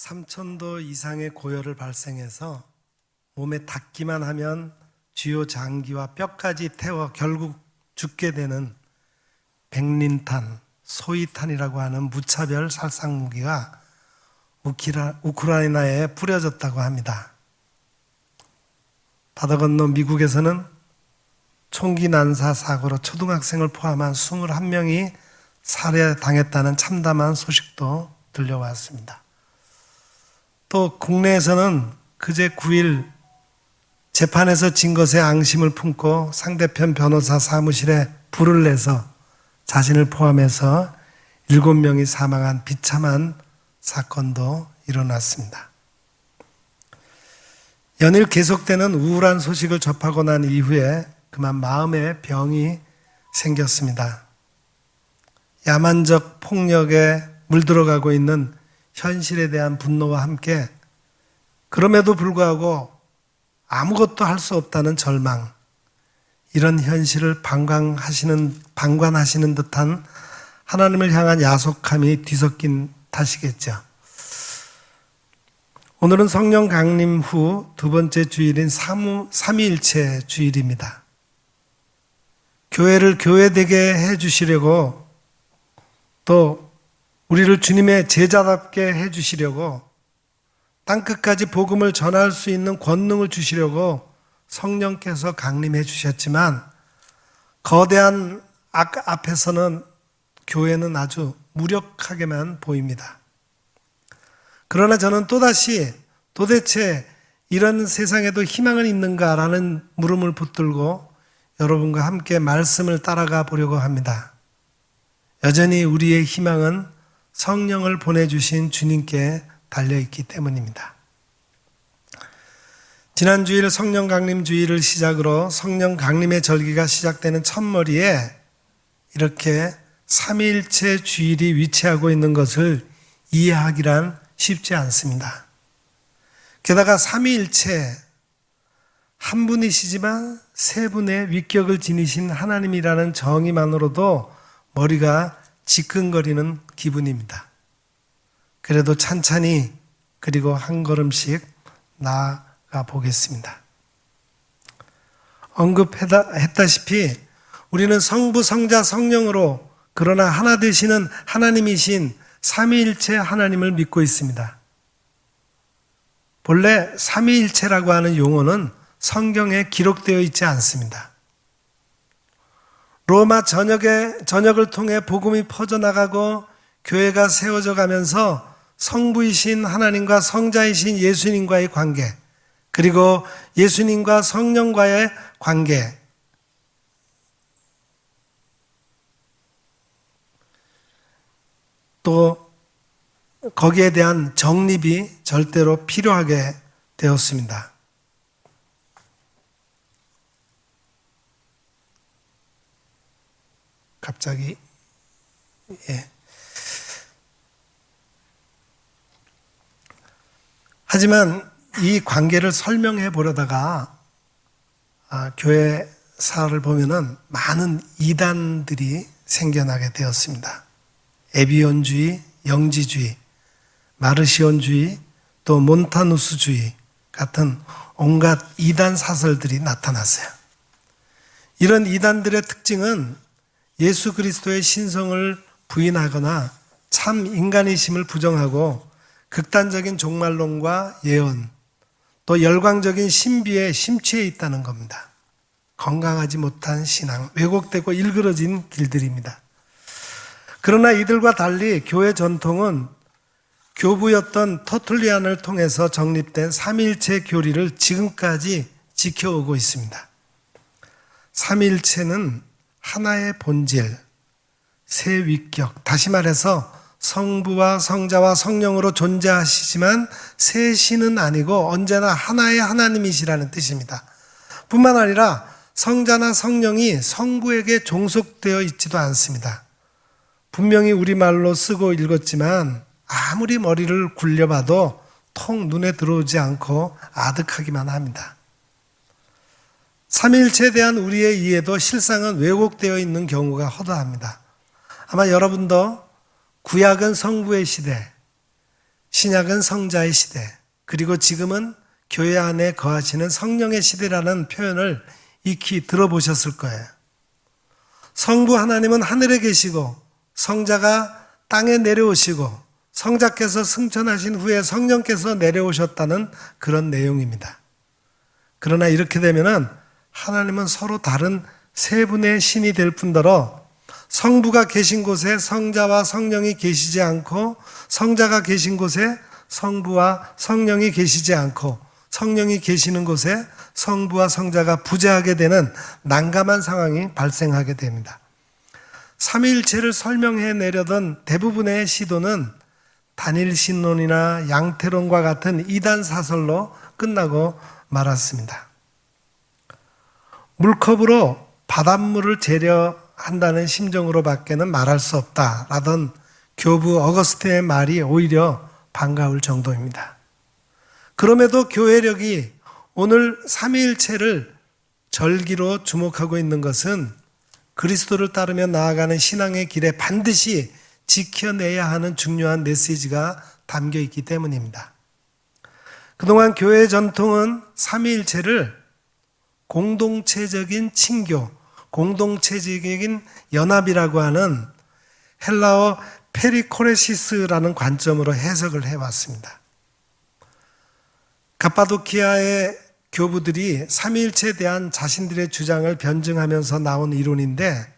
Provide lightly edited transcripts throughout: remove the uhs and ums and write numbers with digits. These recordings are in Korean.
3000도 이상의 고열을 발생해서 몸에 닿기만 하면 주요 장기와 뼈까지 태워 결국 죽게 되는 백린탄, 소위탄이라고 하는 무차별 살상 무기가 우크라이나에 뿌려졌다고 합니다. 바다 건너 미국에서는 총기 난사 사고로 초등학생을 포함한 21명이 살해당했다는 참담한 소식도 들려왔습니다. 또 국내에서는 그제 9일 재판에서 진 것에 앙심을 품고 상대편 변호사 사무실에 불을 내서 자신을 포함해서 7명이 사망한 비참한 사건도 일어났습니다. 연일 계속되는 우울한 소식을 접하고 난 이후에 그만 마음의 병이 생겼습니다. 야만적 폭력에 물들어가고 있는 현실에 대한 분노와 함께 그럼에도 불구하고 아무것도 할 수 없다는 절망, 이런 현실을 방관하시는 듯한 하나님을 향한 야속함이 뒤섞인 탓이겠죠. 오늘은 성령 강림 후 두 번째 주일인 삼위일체 주일입니다. 교회를 교회되게 해주시려고, 또 우리를 주님의 제자답게 해주시려고, 땅끝까지 복음을 전할 수 있는 권능을 주시려고 성령께서 강림해 주셨지만, 거대한 악 앞에서는 교회는 아주 무력하게만 보입니다. 그러나 저는 또다시 도대체 이런 세상에도 희망은 있는가라는 물음을 붙들고 여러분과 함께 말씀을 따라가 보려고 합니다. 여전히 우리의 희망은 성령을 보내주신 주님께 달려있기 때문입니다. 지난 주일 성령 강림 주일을 시작으로 성령 강림의 절기가 시작되는 첫머리에 이렇게 삼위일체 주일이 위치하고 있는 것을 이해하기란 쉽지 않습니다. 게다가 삼위일체, 한 분이시지만 세 분의 위격을 지니신 하나님이라는 정의만으로도 머리가 지끈거리는 기분입니다. 그래도 찬찬히 그리고 한 걸음씩 나아가 보겠습니다. 언급했다시피 우리는 성부, 성자, 성령으로, 그러나 하나 되시는 하나님이신 삼위일체 하나님을 믿고 있습니다. 본래 삼위일체라고 하는 용어는 성경에 기록되어 있지 않습니다. 로마 전역을 통해 복음이 퍼져나가고 교회가 세워져 가면서 성부이신 하나님과 성자이신 예수님과의 관계, 그리고 예수님과 성령과의 관계, 또 거기에 대한 정립이 절대로 필요하게 되었습니다. 갑자기 하지만 이 관계를 설명해 보려다가 교회사를 보면은 많은 이단들이 생겨나게 되었습니다. 에비온주의, 영지주의, 마르시온주의, 또 몬타누스주의 같은 온갖 이단 사설들이 나타났어요. 이런 이단들의 특징은 예수 그리스도의 신성을 부인하거나 참 인간이심을 부정하고 극단적인 종말론과 예언, 또 열광적인 신비에 심취해 있다는 겁니다. 건강하지 못한 신앙, 왜곡되고 일그러진 길들입니다. 그러나 이들과 달리 교회 전통은 교부였던 터툴리안을 통해서 정립된 삼위일체 교리를 지금까지 지켜오고 있습니다. 삼위일체는 하나의 본질, 세 위격, 다시 말해서 성부와 성자와 성령으로 존재하시지만 세 신은 아니고 언제나 하나의 하나님이시라는 뜻입니다. 뿐만 아니라 성자나 성령이 성부에게 종속되어 있지도 않습니다. 분명히 우리말로 쓰고 읽었지만 아무리 머리를 굴려봐도 통 눈에 들어오지 않고 아득하기만 합니다. 삼위일체에 대한 우리의 이해도 실상은 왜곡되어 있는 경우가 허다합니다. 아마 여러분도 구약은 성부의 시대, 신약은 성자의 시대, 그리고 지금은 교회 안에 거하시는 성령의 시대라는 표현을 익히 들어보셨을 거예요. 성부 하나님은 하늘에 계시고 성자가 땅에 내려오시고 성자께서 승천하신 후에 성령께서 내려오셨다는 그런 내용입니다. 그러나 이렇게 되면은 하나님은 서로 다른 세 분의 신이 될 뿐더러 성부가 계신 곳에 성자와 성령이 계시지 않고 성자가 계신 곳에 성부와 성령이 계시지 않고 성령이 계시는 곳에 성부와 성자가 부재하게 되는 난감한 상황이 발생하게 됩니다. 삼위일체를 설명해 내려던 대부분의 시도는 단일신론이나 양태론과 같은 이단 사설로 끝나고 말았습니다. 물컵으로 바닷물을 재려한다는 심정으로밖에는 말할 수 없다라던 교부 어거스틴의 말이 오히려 반가울 정도입니다. 그럼에도 교회력이 오늘 삼위일체를 절기로 주목하고 있는 것은 그리스도를 따르며 나아가는 신앙의 길에 반드시 지켜내야 하는 중요한 메시지가 담겨 있기 때문입니다. 그동안 교회의 전통은 삼위일체를 공동체적인 친교, 공동체적인 연합이라고 하는 헬라어 페리코레시스라는 관점으로 해석을 해왔습니다. 갑바도키아의 교부들이 삼위일체에 대한 자신들의 주장을 변증하면서 나온 이론인데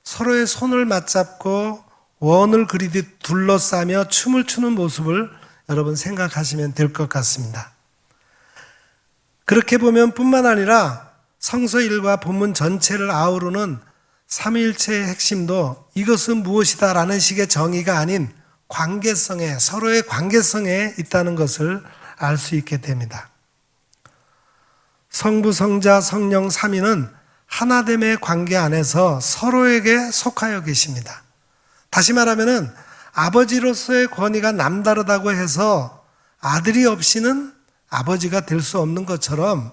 서로의 손을 맞잡고 원을 그리듯 둘러싸며 춤을 추는 모습을 여러분 생각하시면 될 것 같습니다. 그렇게 보면 뿐만 아니라 성서 1과 본문 전체를 아우르는 삼위일체의 핵심도 이것은 무엇이다 라는 식의 정의가 아닌 관계성에, 서로의 관계성에 있다는 것을 알 수 있게 됩니다. 성부, 성자, 성령 삼위는 하나됨의 관계 안에서 서로에게 속하여 계십니다. 다시 말하면 아버지로서의 권위가 남다르다고 해서 아들이 없이는 아버지가 될 수 없는 것처럼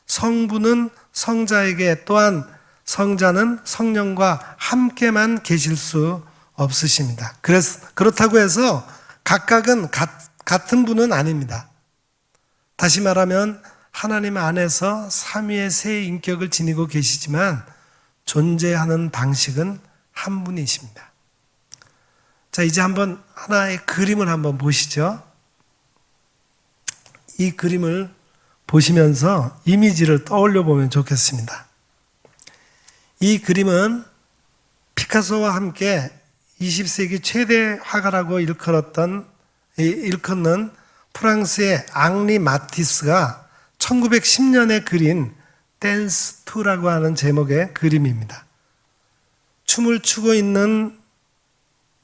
성부는 성자에게 또한 성자는 성령과 함께만 계실 수 없으십니다. 그렇다고 해서 각각은 같은 분은 아닙니다. 다시 말하면 하나님 안에서 삼위의 세 인격을 지니고 계시지만 존재하는 방식은 한 분이십니다. 자, 이제 한번 하나의 그림을 한번 보시죠. 이 그림을 보시면서 이미지를 떠올려 보면 좋겠습니다. 이 그림은 피카소와 함께 20세기 최대 화가라고 일컫는 프랑스의 앙리 마티스가 1910년에 그린 댄스 2라고 하는 제목의 그림입니다. 춤을 추고 있는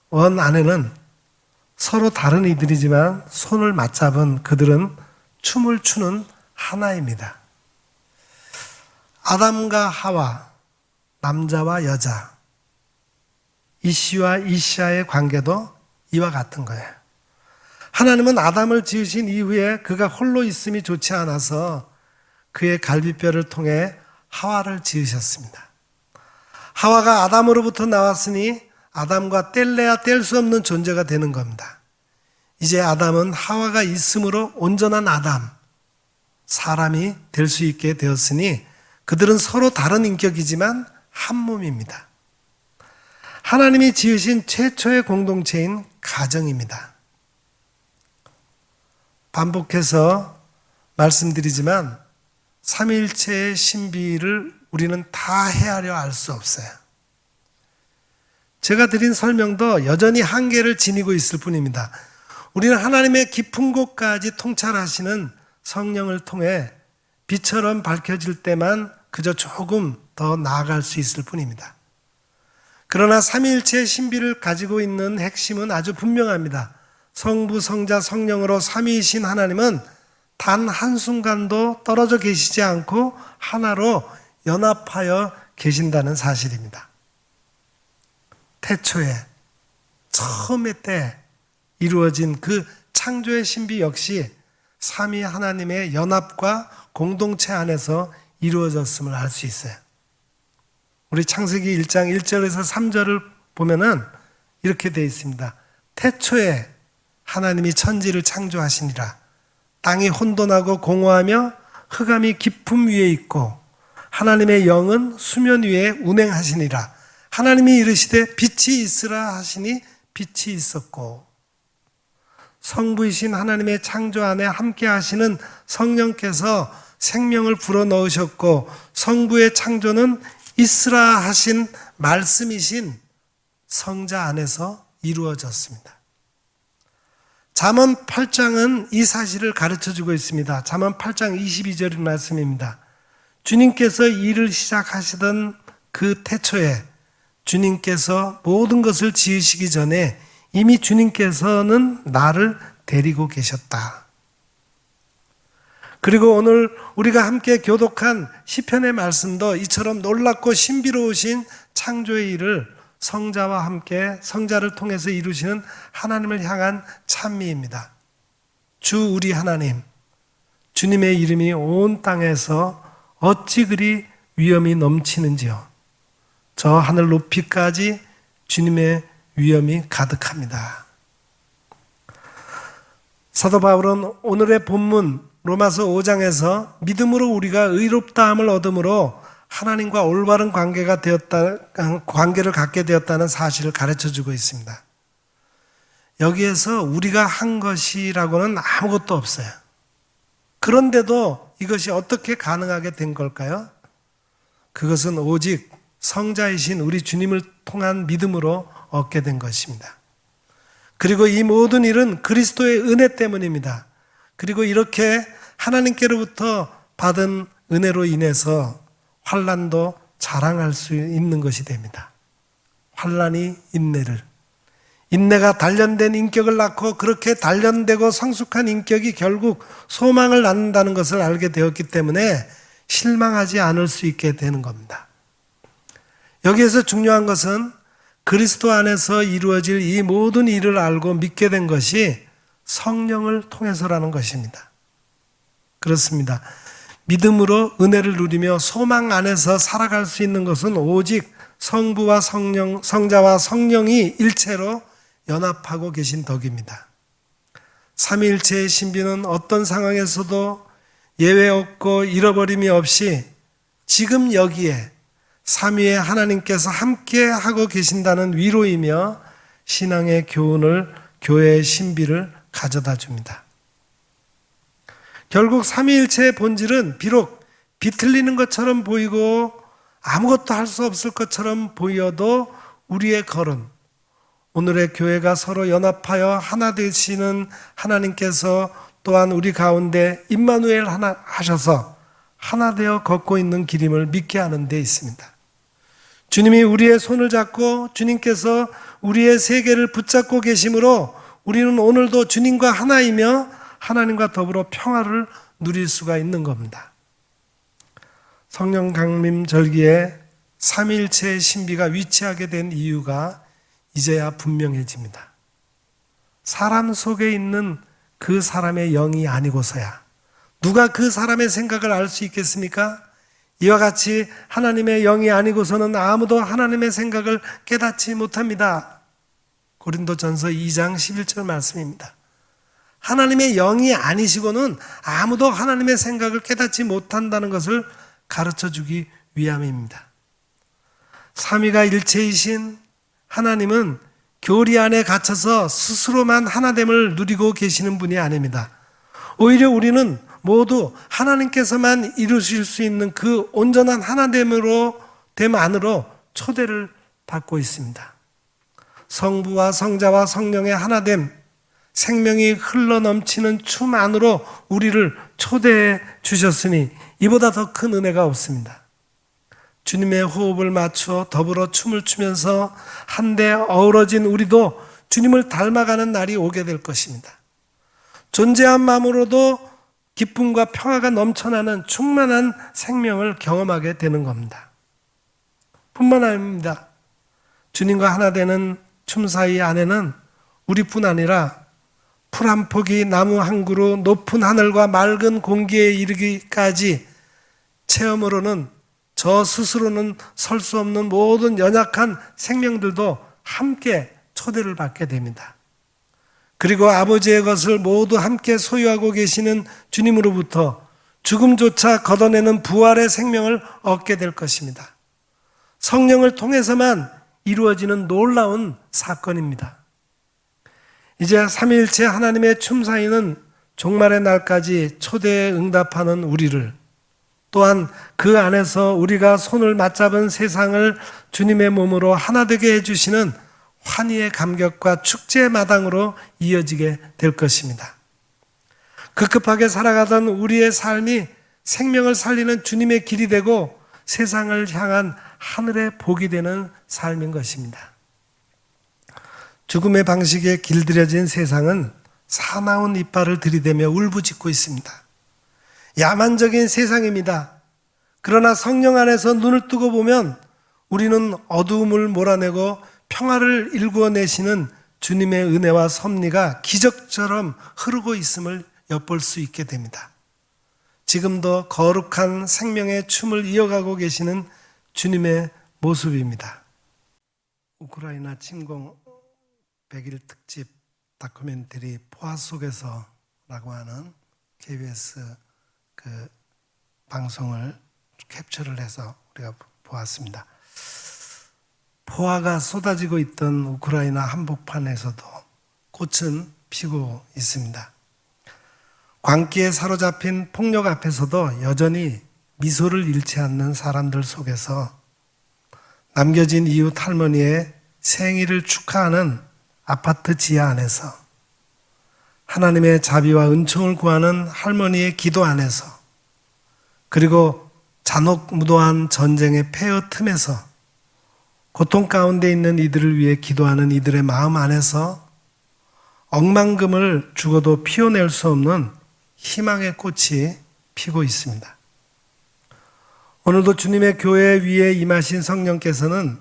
원 안에는 서로 다른 이들이지만 손을 맞잡은 그들은 춤을 추는 하나입니다. 아담과 하와, 남자와 여자, 이씨와 이샤의 관계도 이와 같은 거예요. 하나님은 아담을 지으신 이후에 그가 홀로 있음이 좋지 않아서 그의 갈비뼈를 통해 하와를 지으셨습니다. 하와가 아담으로부터 나왔으니 아담과 뗄래야 뗄 수 없는 존재가 되는 겁니다. 이제 아담은 하와가 있음으로 온전한 아담, 사람이 될 수 있게 되었으니 그들은 서로 다른 인격이지만 한 몸입니다. 하나님이 지으신 최초의 공동체인 가정입니다. 반복해서 말씀드리지만 삼위일체의 신비를 우리는 다 헤아려 알 수 없어요. 제가 드린 설명도 여전히 한계를 지니고 있을 뿐입니다. 우리는 하나님의 깊은 곳까지 통찰하시는 성령을 통해 빛처럼 밝혀질 때만 그저 조금 더 나아갈 수 있을 뿐입니다. 그러나 삼위일체의 신비를 가지고 있는 핵심은 아주 분명합니다. 성부, 성자, 성령으로 삼위이신 하나님은 단 한순간도 떨어져 계시지 않고 하나로 연합하여 계신다는 사실입니다. 태초에 처음에 때 이루어진 그 창조의 신비 역시 삼위 하나님의 연합과 공동체 안에서 이루어졌음을 알 수 있어요. 우리 창세기 1장 1절에서 3절을 보면은 이렇게 되어 있습니다. 태초에 하나님이 천지를 창조하시니라. 땅이 혼돈하고 공허하며 흑암이 깊음 위에 있고 하나님의 영은 수면 위에 운행하시니라. 하나님이 이르시되 빛이 있으라 하시니 빛이 있었고. 성부이신 하나님의 창조 안에 함께 하시는 성령께서 생명을 불어넣으셨고 성부의 창조는 있으라 하신 말씀이신 성자 안에서 이루어졌습니다. 잠언 8장은 이 사실을 가르쳐주고 있습니다. 잠언 8장 22절 말씀입니다. 주님께서 일을 시작하시던 그 태초에 주님께서 모든 것을 지으시기 전에 이미 주님께서는 나를 데리고 계셨다. 그리고 오늘 우리가 함께 교독한 시편의 말씀도 이처럼 놀랍고 신비로우신 창조의 일을 성자와 함께 성자를 통해서 이루시는 하나님을 향한 찬미입니다. 주 우리 하나님, 주님의 이름이 온 땅에서 어찌 그리 위엄이 넘치는지요. 저 하늘 높이까지 주님의 위엄이 가득합니다. 사도 바울은 오늘의 본문 로마서 5장에서 믿음으로 우리가 의롭다함을 얻음으로 하나님과 올바른 관계를 갖게 되었다는 사실을 가르쳐주고 있습니다. 여기에서 우리가 한 것이라고는 아무것도 없어요. 그런데도 이것이 어떻게 가능하게 된 걸까요? 그것은 오직 성자이신 우리 주님을 통한 믿음으로 얻게 된 것입니다. 그리고 이 모든 일은 그리스도의 은혜 때문입니다. 그리고 이렇게 하나님께로부터 받은 은혜로 인해서 환난도 자랑할 수 있는 것이 됩니다. 환난이 인내가 단련된 인격을 낳고 그렇게 단련되고 성숙한 인격이 결국 소망을 낳는다는 것을 알게 되었기 때문에 실망하지 않을 수 있게 되는 겁니다. 여기에서 중요한 것은 그리스도 안에서 이루어질 이 모든 일을 알고 믿게 된 것이 성령을 통해서라는 것입니다. 그렇습니다. 믿음으로 은혜를 누리며 소망 안에서 살아갈 수 있는 것은 오직 성부와 성자와 성령이 일체로 연합하고 계신 덕입니다. 삼위일체의 신비는 어떤 상황에서도 예외 없고 잃어버림이 없이 지금 여기에 삼위의 하나님께서 함께 하고 계신다는 위로이며 신앙의 교훈을, 교회의 신비를 가져다 줍니다. 결국 삼위일체의 본질은 비록 비틀리는 것처럼 보이고 아무것도 할 수 없을 것처럼 보여도 우리의 걸음, 오늘의 교회가 서로 연합하여 하나 되시는 하나님께서 또한 우리 가운데 임마누엘 하나 하셔서 하나 되어 걷고 있는 길임을 믿게 하는 데 있습니다. 주님이 우리의 손을 잡고 주님께서 우리의 세계를 붙잡고 계심으로 우리는 오늘도 주님과 하나이며 하나님과 더불어 평화를 누릴 수가 있는 겁니다. 성령 강림 절기에 삼위일체의 신비가 위치하게 된 이유가 이제야 분명해집니다. 사람 속에 있는 그 사람의 영이 아니고서야 누가 그 사람의 생각을 알 수 있겠습니까? 이와 같이 하나님의 영이 아니고서는 아무도 하나님의 생각을 깨닫지 못합니다. 고린도전서 2장 11절 말씀입니다. 하나님의 영이 아니시고는 아무도 하나님의 생각을 깨닫지 못한다는 것을 가르쳐주기 위함입니다. 삼위가 일체이신 하나님은 교리 안에 갇혀서 스스로만 하나됨을 누리고 계시는 분이 아닙니다. 오히려 우리는 모두 하나님께서만 이루실 수 있는 그 온전한 하나됨으로 됨 안으로 초대를 받고 있습니다. 성부와 성자와 성령의 하나됨, 생명이 흘러넘치는 춤 안으로 우리를 초대해 주셨으니 이보다 더 큰 은혜가 없습니다. 주님의 호흡을 맞추어 더불어 춤을 추면서 한데 어우러진 우리도 주님을 닮아가는 날이 오게 될 것입니다. 존재한 마음으로도 기쁨과 평화가 넘쳐나는 충만한 생명을 경험하게 되는 겁니다. 뿐만 아닙니다. 주님과 하나 되는 춤 사이 안에는 우리뿐 아니라 풀 한 포기, 나무 한 그루, 높은 하늘과 맑은 공기에 이르기까지 체험으로는 저 스스로는 설 수 없는 모든 연약한 생명들도 함께 초대를 받게 됩니다. 그리고 아버지의 것을 모두 함께 소유하고 계시는 주님으로부터 죽음조차 걷어내는 부활의 생명을 얻게 될 것입니다. 성령을 통해서만 이루어지는 놀라운 사건입니다. 이제 삼위일체 하나님의 춤사위는 종말의 날까지 초대에 응답하는 우리를, 또한 그 안에서 우리가 손을 맞잡은 세상을 주님의 몸으로 하나 되게 해주시는 환희의 감격과 축제의 마당으로 이어지게 될 것입니다. 급급하게 살아가던 우리의 삶이 생명을 살리는 주님의 길이 되고 세상을 향한 하늘의 복이 되는 삶인 것입니다. 죽음의 방식에 길들여진 세상은 사나운 이빨을 들이대며 울부짖고 있습니다. 야만적인 세상입니다. 그러나 성령 안에서 눈을 뜨고 보면 우리는 어두움을 몰아내고 평화를 일구어내시는 주님의 은혜와 섭리가 기적처럼 흐르고 있음을 엿볼 수 있게 됩니다. 지금도 거룩한 생명의 춤을 이어가고 계시는 주님의 모습입니다. 우크라이나 침공 100일 특집 다큐멘터리 포화 속에서라고 하는 KBS 그 방송을 캡처를 해서 우리가 보았습니다. 포화가 쏟아지고 있던 우크라이나 한복판에서도 꽃은 피고 있습니다. 광기에 사로잡힌 폭력 앞에서도 여전히 미소를 잃지 않는 사람들 속에서 남겨진 이웃 할머니의 생일을 축하하는 아파트 지하 안에서 하나님의 자비와 은총을 구하는 할머니의 기도 안에서, 그리고 잔혹무도한 전쟁의 폐허 틈에서 고통 가운데 있는 이들을 위해 기도하는 이들의 마음 안에서 억만금을 죽어도 피워낼 수 없는 희망의 꽃이 피고 있습니다. 오늘도 주님의 교회 위에 임하신 성령께서는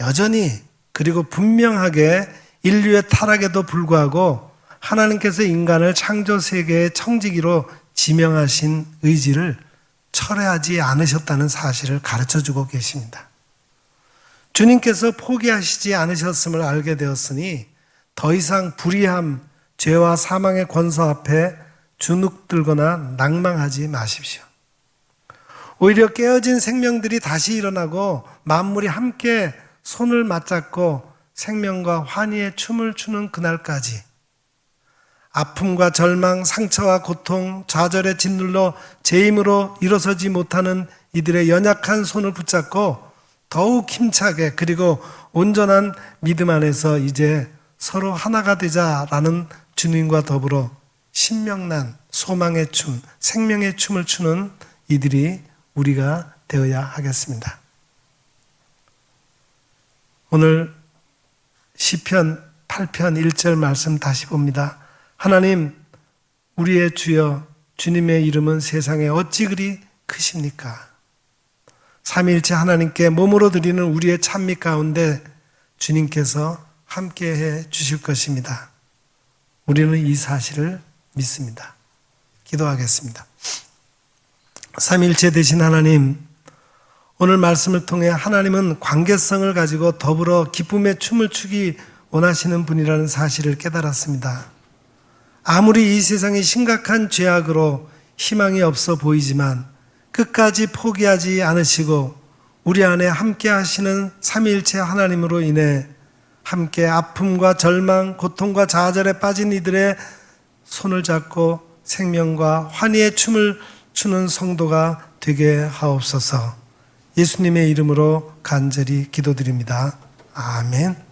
여전히 그리고 분명하게 인류의 타락에도 불구하고 하나님께서 인간을 창조 세계의 청지기로 지명하신 의지를 철회하지 않으셨다는 사실을 가르쳐주고 계십니다. 주님께서 포기하시지 않으셨음을 알게 되었으니 더 이상 불의함, 죄와 사망의 권세 앞에 주눅들거나 낭망하지 마십시오. 오히려 깨어진 생명들이 다시 일어나고 만물이 함께 손을 맞잡고 생명과 환희의 춤을 추는 그날까지 아픔과 절망, 상처와 고통, 좌절에 짓눌러 제 힘으로 일어서지 못하는 이들의 연약한 손을 붙잡고 더욱 힘차게 그리고 온전한 믿음 안에서 이제 서로 하나가 되자라는 주님과 더불어 신명난 소망의 춤, 생명의 춤을 추는 이들이 우리가 되어야 하겠습니다. 오늘 시편 8편 1절 말씀 다시 봅니다. 하나님, 우리의 주여, 주님의 이름은 세상에 어찌 그리 크십니까? 삼위일체 하나님께 몸으로 드리는 우리의 찬미 가운데 주님께서 함께해 주실 것입니다. 우리는 이 사실을 믿습니다. 기도하겠습니다. 삼위일체 되신 하나님, 오늘 말씀을 통해 하나님은 관계성을 가지고 더불어 기쁨의 춤을 추기 원하시는 분이라는 사실을 깨달았습니다. 아무리 이 세상이 심각한 죄악으로 희망이 없어 보이지만 끝까지 포기하지 않으시고 우리 안에 함께 하시는 삼위일체 하나님으로 인해 함께 아픔과 절망, 고통과 좌절에 빠진 이들의 손을 잡고 생명과 환희의 춤을 추는 성도가 되게 하옵소서. 예수님의 이름으로 간절히 기도드립니다. 아멘.